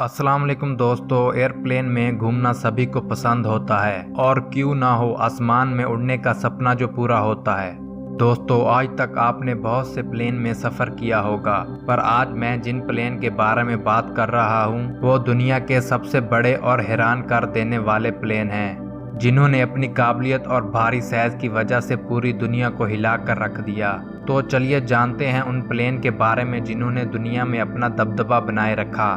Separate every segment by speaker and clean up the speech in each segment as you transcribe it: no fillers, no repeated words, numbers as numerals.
Speaker 1: अस्सलाम वालेकुम दोस्तों। एयरप्लेन में घूमना सभी को पसंद होता है और क्यों ना हो आसमान में उड़ने का सपना जो पूरा होता है। दोस्तों, आज तक आपने बहुत से प्लेन में सफ़र किया होगा, पर आज मैं जिन प्लेन के बारे में बात कर रहा हूँ वो दुनिया के सबसे बड़े और हैरान कर देने वाले प्लेन हैं, जिन्होंने अपनी काबिलियत और भारी साइज की वजह से पूरी दुनिया को हिला कर रख दिया। तो चलिए जानते हैं उन प्लेन के बारे में जिन्होंने दुनिया में अपना दबदबा बनाए रखा।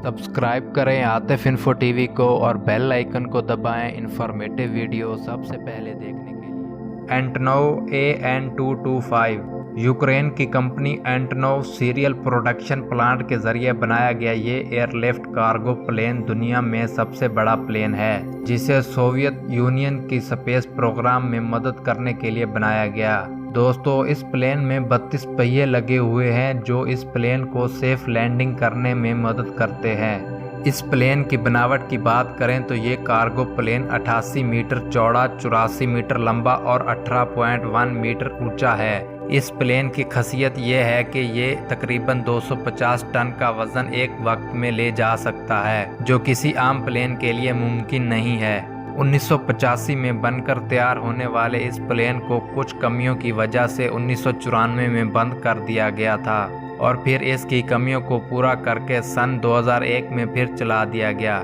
Speaker 1: सब्सक्राइब करें आतिफ इन्फो टीवी को और बेल आइकन को दबाएं इंफॉर्मेटिव वीडियो सबसे पहले देखने के लिए। एंटनोव AN-225 यूक्रेन की कंपनी एंटनोव सीरियल प्रोडक्शन प्लांट के जरिए बनाया गया ये एयरलिफ्ट कार्गो प्लेन दुनिया में सबसे बड़ा प्लेन है, जिसे सोवियत यूनियन की स्पेस प्रोग्राम में मदद करने के लिए बनाया गया। दोस्तों, इस प्लेन में 32 पहिए लगे हुए हैं जो इस प्लेन को सेफ लैंडिंग करने में मदद करते हैं। इस प्लेन की बनावट की बात करें तो ये कार्गो प्लेन 88 मीटर चौड़ा, 84 मीटर लंबा और 18.1 मीटर ऊंचा है। इस प्लेन की खासियत ये है कि ये तकरीबन 250 टन का वजन एक वक्त में ले जा सकता है, जो किसी आम प्लेन के लिए मुमकिन नहीं है। 1985 में बनकर तैयार होने वाले इस प्लेन को कुछ कमियों की वजह से 1994 में बंद कर दिया गया था और फिर इसकी कमियों को पूरा करके सन 2001 में फिर चला दिया गया।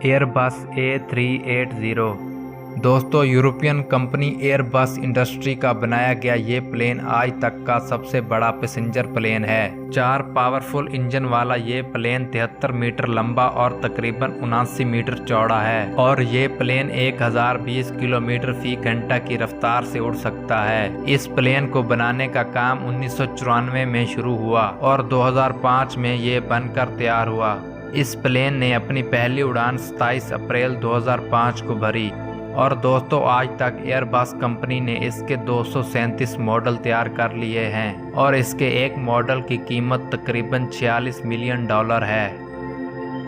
Speaker 1: एयरबस A380 दोस्तों, यूरोपियन कंपनी एयरबस इंडस्ट्री का बनाया गया ये प्लेन आज तक का सबसे बड़ा पैसेंजर प्लेन है। 4 पावरफुल इंजन वाला ये प्लेन 73 मीटर लंबा और तकरीबन 79 मीटर चौड़ा है और ये प्लेन 1020 किलोमीटर फी घंटा की रफ्तार से उड़ सकता है। इस प्लेन को बनाने का काम 1994 में शुरू हुआ और 2005 में ये बनकर तैयार हुआ। इस प्लेन ने अपनी पहली उड़ान 27 अप्रैल 2005 को भरी और दोस्तों, आज तक एयरबस कंपनी ने इसके 237 मॉडल तैयार कर लिए हैं और इसके एक मॉडल की कीमत तकरीबन $46 मिलियन है।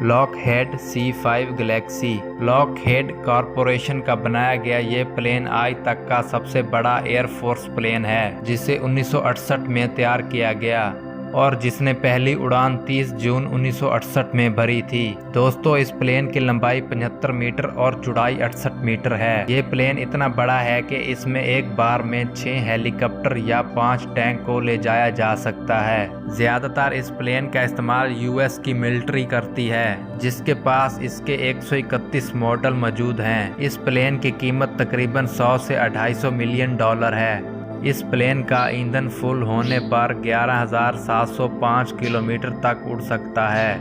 Speaker 1: Lockheed C5 Galaxy Lockheed corporation का बनाया गया ये प्लेन आज तक का सबसे बड़ा एयरफोर्स प्लेन है, जिसे 1968 में तैयार किया गया और जिसने पहली उड़ान 30 जून 1968 में भरी थी। दोस्तों, इस प्लेन की लंबाई 75 मीटर और चौड़ाई 68 मीटर है। ये प्लेन इतना बड़ा है कि इसमें एक बार में 6 हेलीकॉप्टर या 5 टैंक को ले जाया जा सकता है। ज्यादातर इस प्लेन का इस्तेमाल US की मिलिट्री करती है, जिसके पास इसके 131 मॉडल मौजूद हैं। इस प्लेन की कीमत तकरीबन 100 से 250 मिलियन डॉलर है। इस प्लेन का ईंधन फुल होने पर 11,705 किलोमीटर तक उड़ सकता है।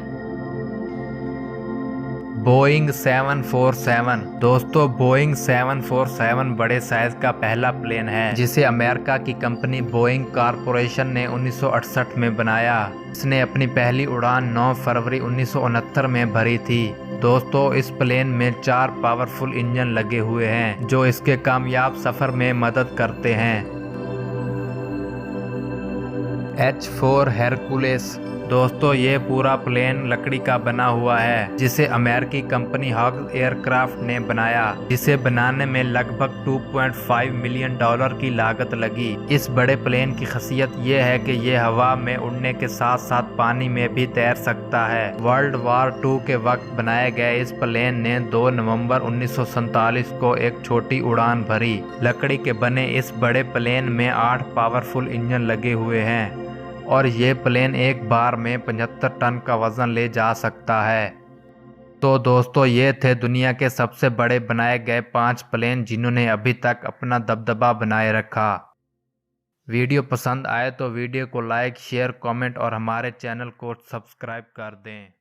Speaker 1: बोइंग 747 दोस्तों, बोइंग 747 बड़े साइज का पहला प्लेन है जिसे अमेरिका की कंपनी बोइंग कॉरपोरेशन ने 1968 में बनाया। इसने अपनी पहली उड़ान 9 फरवरी 1969 में भरी थी। दोस्तों, इस प्लेन में 4 पावरफुल इंजन लगे हुए हैं जो इसके कामयाब सफर में मदद करते हैं। H-4 हेरकुलेस दोस्तों, ये पूरा प्लेन लकड़ी का बना हुआ है जिसे अमेरिकी कंपनी हॉग एयरक्राफ्ट ने बनाया, जिसे बनाने में लगभग $2.5 मिलियन की लागत लगी। इस बड़े प्लेन की खासियत ये है कि ये हवा में उड़ने के साथ साथ पानी में भी तैर सकता है। वर्ल्ड वॉर 2 के वक्त बनाए गए इस प्लेन ने 2 नवंबर 1947 को एक छोटी उड़ान भरी। लकड़ी के बने इस बड़े प्लेन में 8 पावरफुल इंजन लगे हुए हैं और ये प्लेन एक बार में 75 टन का वजन ले जा सकता है। तो दोस्तों, ये थे दुनिया के सबसे बड़े बनाए गए 5 प्लेन जिन्होंने अभी तक अपना दबदबा बनाए रखा। वीडियो पसंद आए तो वीडियो को लाइक, शेयर, कमेंट और हमारे चैनल को सब्सक्राइब कर दें।